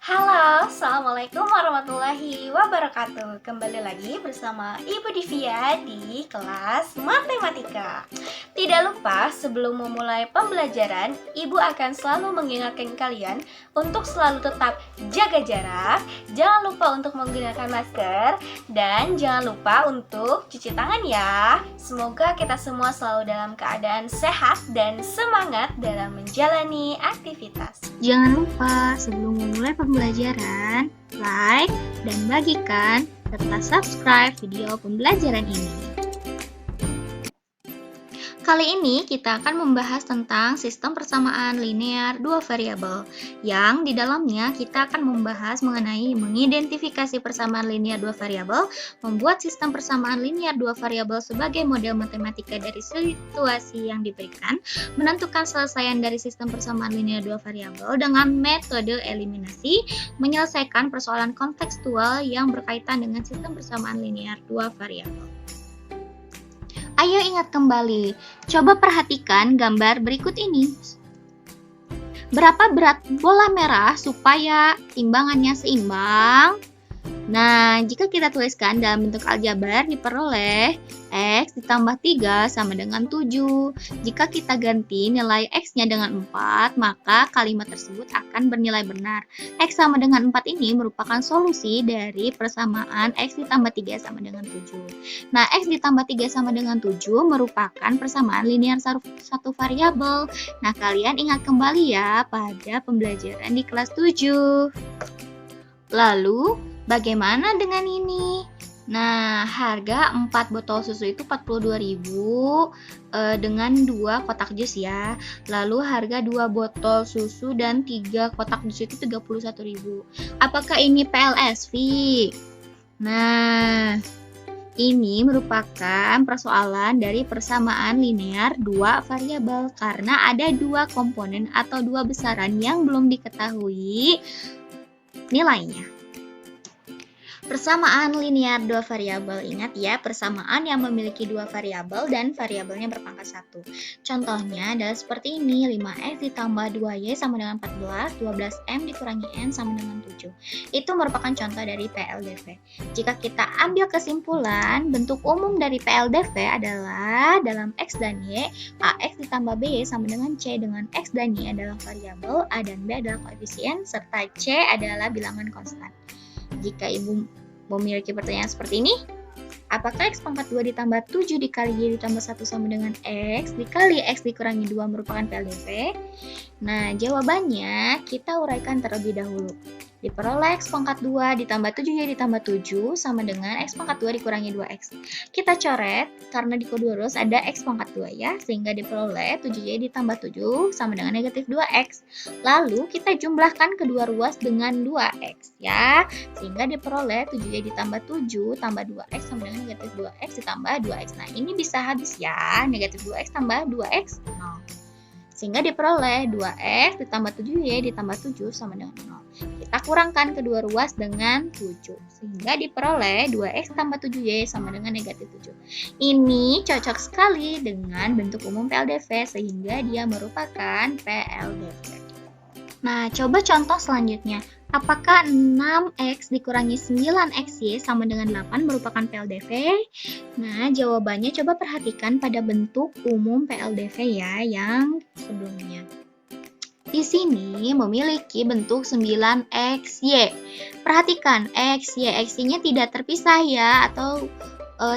Halo, Assalamualaikum warahmatullahi wabarakatuh. Kembali lagi bersama Ibu Divya di kelas matematika. Tidak lupa sebelum memulai pembelajaran, Ibu akan selalu mengingatkan kalian untuk selalu tetap jaga jarak, jangan lupa untuk menggunakan masker, dan jangan lupa untuk cuci tangan ya. Semoga kita semua selalu dalam keadaan sehat dan semangat dalam menjalani aktivitas. Jangan lupa sebelum memulai pembelajaran, like dan bagikan serta subscribe video pembelajaran ini. Kali ini kita akan membahas tentang sistem persamaan linear dua variabel, yang di dalamnya kita akan membahas mengenai mengidentifikasi persamaan linear dua variabel, membuat sistem persamaan linear dua variabel sebagai model matematika dari situasi yang diberikan, menentukan selesaian dari sistem persamaan linear dua variabel dengan metode eliminasi, menyelesaikan persoalan kontekstual yang berkaitan dengan sistem persamaan linear dua variabel. Ayo ingat kembali, coba perhatikan gambar berikut ini. Berapa berat bola merah supaya timbangannya seimbang? Nah, jika kita tuliskan dalam bentuk aljabar diperoleh X ditambah 3 sama dengan 7. Jika kita ganti nilai X-nya dengan 4, maka kalimat tersebut akan bernilai benar. X sama dengan 4 ini merupakan solusi dari persamaan X ditambah 3 sama dengan 7. Nah, X ditambah 3 sama dengan 7 merupakan persamaan linear satu variabel. Nah, kalian ingat kembali ya pada pembelajaran di kelas 7. Lalu, bagaimana dengan ini? Nah, harga 4 botol susu itu 42.000 dengan 2 kotak jus ya. Lalu harga 2 botol susu dan 3 kotak jus itu 31.000. Apakah ini PLSV? Nah, ini merupakan persoalan dari persamaan linear dua variabel karena ada dua komponen atau dua besaran yang belum diketahui nilainya. Persamaan linear dua variabel, ingat ya, persamaan yang memiliki dua variabel dan variabelnya berpangkat 1. Contohnya adalah seperti ini, 5x ditambah 2y sama dengan 14, 12m dikurangi n sama dengan 7. Itu merupakan contoh dari PLDV. Jika kita ambil kesimpulan, bentuk umum dari PLDV adalah dalam x dan y, ax ditambah by sama dengan c, dengan x dan y adalah variabel, a dan b adalah koefisien, serta c adalah bilangan konstan. Jika ibu memiliki pertanyaan seperti ini, apakah x pangkat 2 ditambah 7 dikali y ditambah 1 sama dengan x dikali x dikurangi 2 merupakan PLDV? Nah, jawabannya kita uraikan terlebih dahulu. Diperoleh x pangkat 2 ditambah 7y ditambah 7 sama dengan x pangkat 2 dikurangi 2x. Kita coret karena di kedua ruas ada x pangkat 2 ya, sehingga diperoleh 7y ditambah 7 sama dengan negatif 2x. Lalu kita jumlahkan kedua ruas dengan 2x ya, sehingga diperoleh 7y ditambah 7 tambah 2x sama dengan negatif 2x ditambah 2x. Nah, ini bisa habis ya, negatif 2x tambah 2x 0. Sehingga diperoleh 2x ditambah 7y ditambah 7 sama dengan 0. Kita kurangkan kedua ruas dengan 7. Sehingga diperoleh 2x tambah 7y sama dengan negatif 7. Ini cocok sekali dengan bentuk umum PLDV sehingga dia merupakan PLDV. Nah, coba contoh selanjutnya. Apakah 6x dikurangi 9xy sama dengan 8 merupakan PLDV? Nah, jawabannya coba perhatikan pada bentuk umum PLDV ya yang sebelumnya. Di sini memiliki bentuk 9xy. Perhatikan, xy-nya tidak terpisah ya atau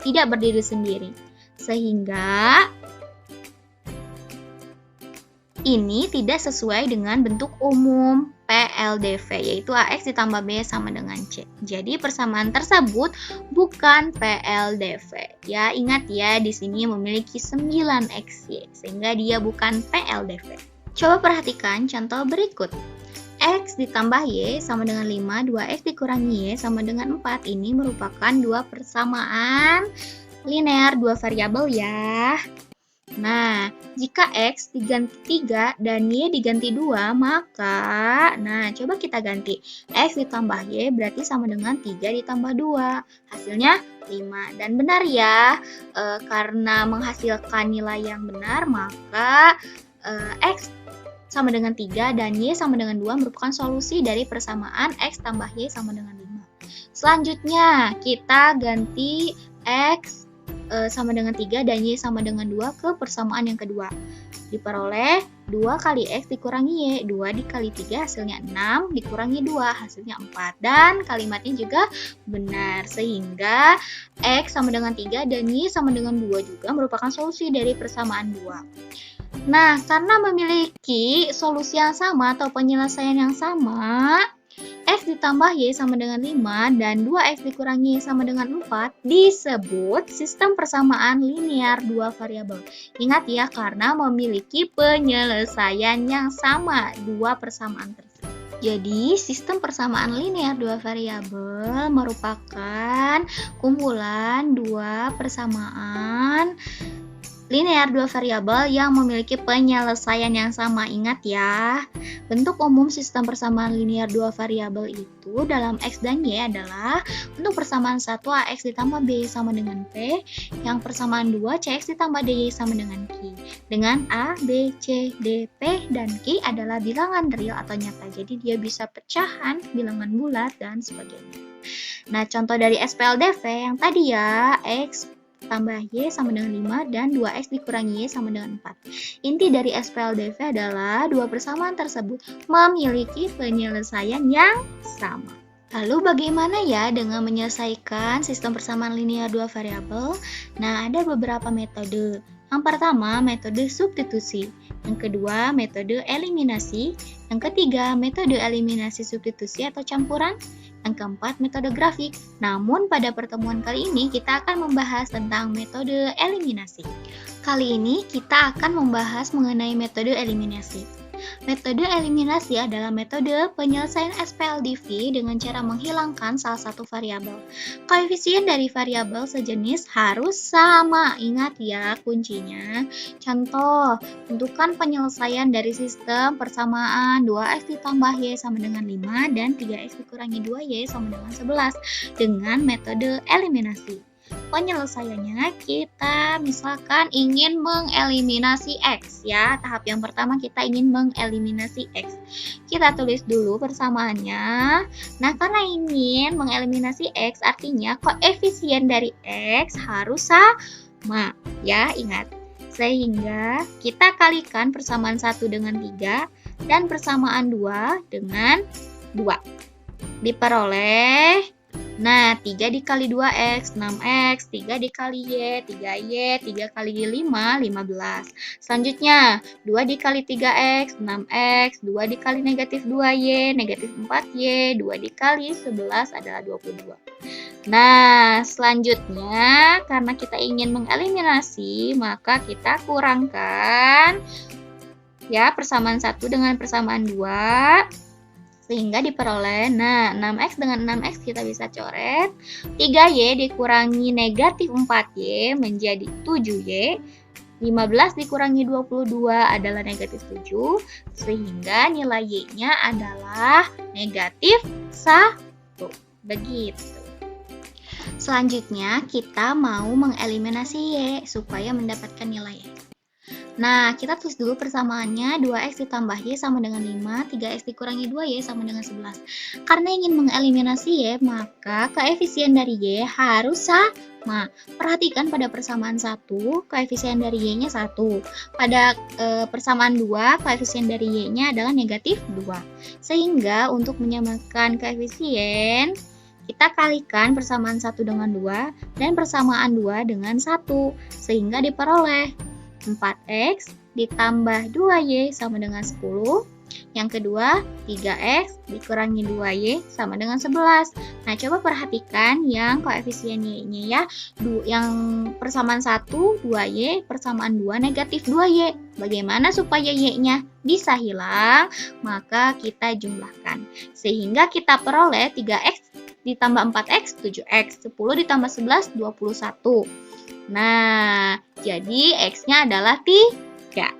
tidak berdiri sendiri. Sehingga ini tidak sesuai dengan bentuk umum PLDV, yaitu AX ditambah B sama dengan C. Jadi persamaan tersebut bukan PLDV. Ya, ingat ya, di sini memiliki 9xy, sehingga dia bukan PLDV. Coba perhatikan contoh berikut. X ditambah Y sama dengan 5, 2X dikurangi Y sama dengan 4. Ini merupakan dua persamaan linear dua variabel ya. Nah, jika X diganti 3 dan Y diganti 2, maka, nah coba kita ganti. X ditambah Y berarti sama dengan 3 ditambah 2. Hasilnya 5. Dan benar ya, karena menghasilkan nilai yang benar, maka X sama dengan 3 dan Y sama dengan 2 merupakan solusi dari persamaan X tambah Y sama dengan 5. Selanjutnya, kita ganti X sama dengan 3 dan Y sama dengan 2 ke persamaan yang kedua. Diperoleh 2 kali X dikurangi Y, 2 dikali 3 hasilnya 6, dikurangi 2 hasilnya 4. Dan kalimatnya juga benar, sehingga X sama dengan 3 dan Y sama dengan 2 juga merupakan solusi dari persamaan 2. Nah, karena memiliki solusi yang sama atau penyelesaian yang sama, X ditambah Y sama dengan 5 dan 2X dikurangi Y sama dengan 4 disebut sistem persamaan linear dua variabel. Ingat ya, karena memiliki penyelesaian yang sama dua persamaan tersebut. Jadi, sistem persamaan linear dua variabel merupakan kumpulan dua persamaan linear dua variabel yang memiliki penyelesaian yang sama. Ingat ya, bentuk umum sistem persamaan linear dua variabel itu dalam X dan Y adalah untuk persamaan 1 AX ditambah BY sama dengan P, yang persamaan 2 CX ditambah DY sama dengan Q. Dengan A, B, C, D, P, dan Q adalah bilangan real atau nyata, jadi dia bisa pecahan, bilangan bulat, dan sebagainya. Nah, contoh dari SPLDV yang tadi ya, X tambah Y sama dengan 5 dan 2X dikurangi Y sama dengan 4. Inti dari SPLDV adalah dua persamaan tersebut memiliki penyelesaian yang sama. Lalu bagaimana ya dengan menyelesaikan sistem persamaan linear dua variabel? Nah, ada beberapa metode. Yang pertama, metode substitusi. Yang kedua, metode eliminasi. Yang ketiga, metode eliminasi substitusi atau campuran. Yang keempat, metode grafik. Namun pada pertemuan kali ini kita akan membahas tentang metode eliminasi. Kali ini kita akan membahas mengenai metode eliminasi. Metode eliminasi adalah metode penyelesaian SPLDV dengan cara menghilangkan salah satu variabel. Koefisien dari variabel sejenis harus sama. Ingat ya kuncinya. Contoh, tentukan penyelesaian dari sistem persamaan 2X ditambah Y sama dengan 5 dan 3X dikurangi 2Y sama dengan 11 dengan metode eliminasi. Penyelesaiannya kita misalkan ingin mengeliminasi X ya. Tahap yang pertama kita ingin mengeliminasi X. Kita tulis dulu persamaannya. Nah, karena ingin mengeliminasi X artinya koefisien dari X harus sama ya, ingat. Sehingga kita kalikan persamaan 1 dengan 3 dan persamaan 2 dengan 2. Diperoleh, nah, 3 dikali 2X, 6X, 3 dikali Y, 3Y, 3 kali 5, 15. Selanjutnya, 2 dikali 3X, 6X, 2 dikali negatif 2Y, negatif 4Y, 2 dikali 11 adalah 22. Nah, selanjutnya, karena kita ingin mengeliminasi, maka kita kurangkan ya persamaan 1 dengan persamaan 2. Sehingga diperoleh, nah 6X dengan 6X kita bisa coret, 3Y dikurangi negatif 4Y menjadi 7Y, 15 dikurangi 22 adalah negatif 7, sehingga nilai Y-nya adalah negatif 1. Begitu. Selanjutnya kita mau mengeliminasi Y supaya mendapatkan nilai Y. Nah, kita tulis dulu persamaannya 2X ditambah Y sama dengan 5, 3X dikurangi 2Y sama dengan 11. Karena ingin mengeliminasi Y, maka koefisien dari Y harus sama. Perhatikan pada persamaan 1, koefisien dari Y-nya 1. Pada persamaan 2, koefisien dari Y-nya adalah negatif 2. Sehingga untuk menyamakan koefisien, kita kalikan persamaan 1 dengan 2 dan persamaan 2 dengan 1. Sehingga diperoleh 4X ditambah 2Y sama dengan 10. Yang kedua, 3X dikurangi 2Y sama dengan 11. Nah, coba perhatikan yang koefisien Y-nya ya. Yang persamaan 1, 2Y, persamaan 2, negatif 2Y. Bagaimana supaya Y-nya bisa hilang? Maka kita jumlahkan. Sehingga kita peroleh 3X ditambah 4X, 7X. 10 ditambah 11, 21. Nah, jadi X-nya adalah 3.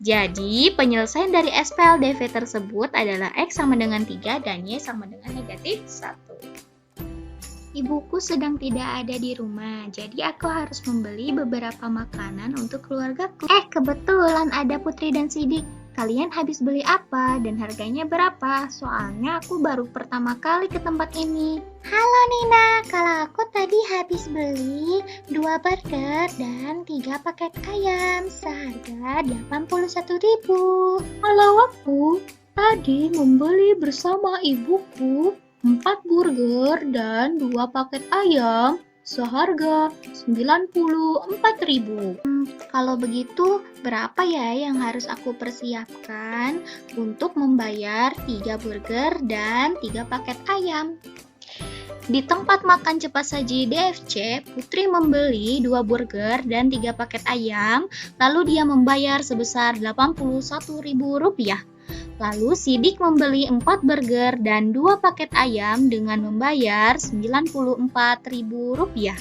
Jadi, penyelesaian dari SPLDV tersebut adalah X sama dengan 3 dan Y sama dengan negatif 1. Ibuku sedang tidak ada di rumah, jadi aku harus membeli beberapa makanan untuk keluargaku. Kebetulan ada Putri dan Sidik. Kalian habis beli apa dan harganya berapa? Soalnya aku baru pertama kali ke tempat ini. Halo Nina, kalau aku tadi habis beli 2 burger dan 3 paket ayam seharga 81.000. Kalau aku tadi membeli bersama ibuku 4 burger dan 2 paket ayam seharga 94.000. Kalau begitu, berapa ya yang harus aku persiapkan untuk membayar 3 burger dan 3 paket ayam? Di tempat makan cepat saji DFC, Putri membeli 2 burger dan 3 paket ayam, lalu dia membayar sebesar Rp81.000. Lalu Sidik membeli 4 burger dan 2 paket ayam dengan membayar Rp94.000.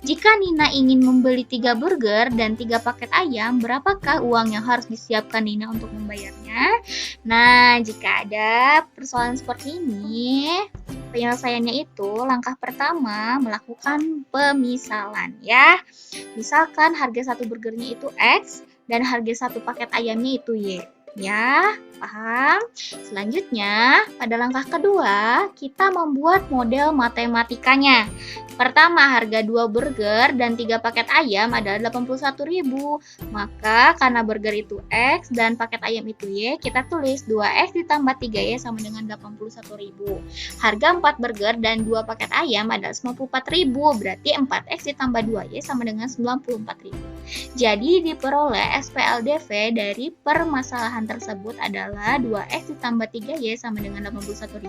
Jika Nina ingin membeli 3 burger dan 3 paket ayam, berapakah uang yang harus disiapkan Nina untuk membayarnya? Nah, jika ada persoalan seperti ini, penyelesaiannya itu langkah pertama melakukan pemisalan ya. Misalkan harga satu burgernya itu X dan harga satu paket ayamnya itu Y. Ya, paham? Selanjutnya, pada langkah kedua, kita membuat model matematikanya. Pertama, harga 2 burger dan 3 paket ayam adalah 81.000. Maka karena burger itu X dan paket ayam itu Y, kita tulis 2X ditambah 3Y sama dengan 81.000. Harga 4 burger dan 2 paket ayam adalah 94.000. Berarti 4X ditambah 2Y sama dengan 94.000. Jadi diperoleh SPLDV dari permasalahan tersebut adalah 2X ditambah 3Y sama dengan 81.000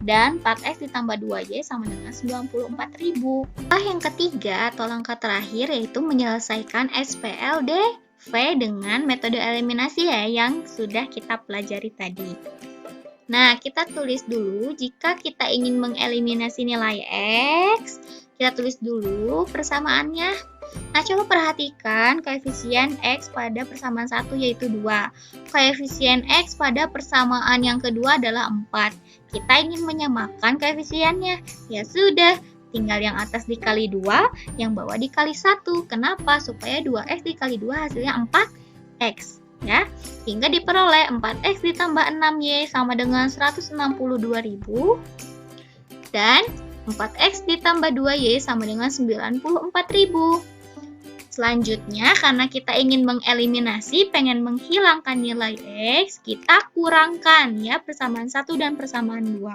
dan 4X ditambah 2Y sama dengan 94.000. Langkah yang ketiga atau langkah terakhir yaitu menyelesaikan SPLDV dengan metode eliminasi ya yang sudah kita pelajari tadi. Nah, kita tulis dulu jika kita ingin mengeliminasi nilai X, kita tulis dulu persamaannya. Nah, coba perhatikan koefisien X pada persamaan 1 yaitu 2. Koefisien X pada persamaan yang kedua adalah 4. Kita ingin menyamakan koefisiennya. Ya sudah, tinggal yang atas dikali 2, yang bawah dikali 1. Kenapa? Supaya 2X dikali 2 hasilnya 4X. Ya, hingga diperoleh 4X ditambah 6Y sama dengan 162.000 dan 4X ditambah 2Y sama dengan 94.000. Selanjutnya, karena kita ingin mengeliminasi, pengen menghilangkan nilai X, kita kurangkan ya persamaan 1 dan persamaan 2.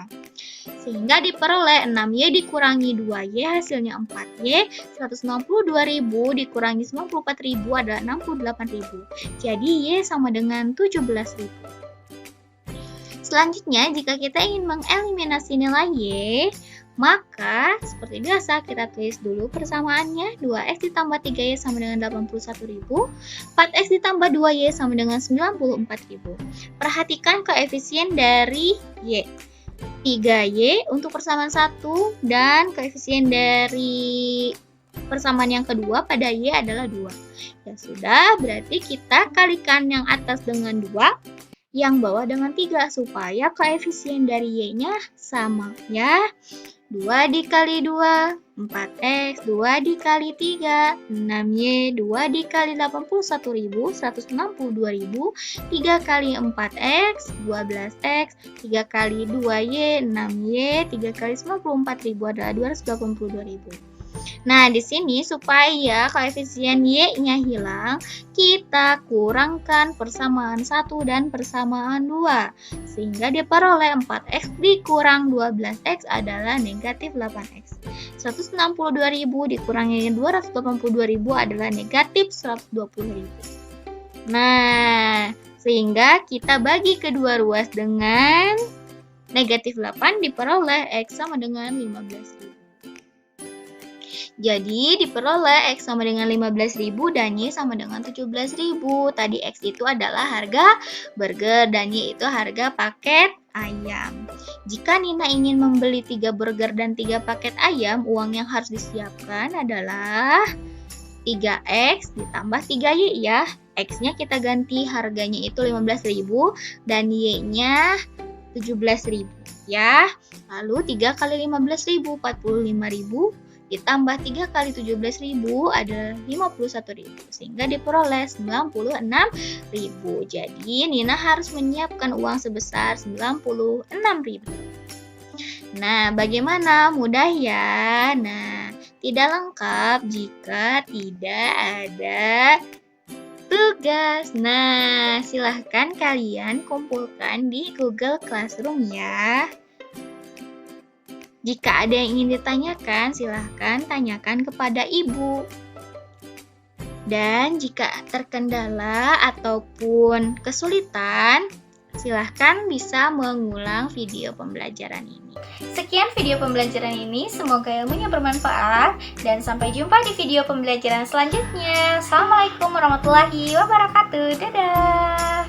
Sehingga diperoleh 6Y dikurangi 2Y hasilnya 4Y, 162.000 dikurangi 94.000 adalah 68.000. Jadi Y sama dengan 17.000. Selanjutnya, jika kita ingin mengeliminasi nilai Y, maka seperti biasa kita tulis dulu persamaannya. 2X ditambah 3Y sama dengan 81.000, 4X ditambah 2Y sama dengan 94.000. Perhatikan koefisien dari Y. 3Y untuk persamaan 1 dan koefisien dari persamaan yang kedua pada Y adalah 2. Ya sudah, berarti kita kalikan yang atas dengan 2, yang bawah dengan 3 supaya koefisien dari Y-nya sama ya. 2 dikali 2, 4X, 2 dikali 3, 6Y, 2 dikali 81.000, 162.000, 3 kali 4X, 12X, 3 kali 2Y, 6Y, 3 kali 94.000 adalah 282.000. Nah, di sini supaya koefisien Y-nya hilang, kita kurangkan persamaan 1 dan persamaan 2. Sehingga diperoleh 4X dikurang 12X adalah negatif 8X. 162.000 dikurangi 282.000 adalah negatif 120.000. Nah, sehingga kita bagi kedua ruas dengan negatif 8 diperoleh X sama dengan 15.000. Jadi diperoleh X sama dengan 15.000 dan Y sama dengan 17.000. Tadi X itu adalah harga burger dan Y itu harga paket ayam. Jika Nina ingin membeli 3 burger dan 3 paket ayam, uang yang harus disiapkan adalah 3X ditambah 3Y ya. X-nya kita ganti harganya itu 15.000 dan Y-nya 17.000 ya. Lalu 3 kali 15.000, 45.000. ditambah 3 kali 17.000 adalah 51.000, sehingga diperoleh 96.000. Jadi Nina harus menyiapkan uang sebesar 96.000. Nah, bagaimana? Mudah ya? Nah, tidak lengkap jika tidak ada tugas. Nah, silahkan kalian kumpulkan di Google Classroom ya. Jika ada yang ingin ditanyakan, silahkan tanyakan kepada ibu. Dan jika terkendala ataupun kesulitan, silahkan bisa mengulang video pembelajaran ini. Sekian video pembelajaran ini, semoga ilmunya bermanfaat dan sampai jumpa di video pembelajaran selanjutnya. Assalamualaikum warahmatullahi wabarakatuh. Dadah.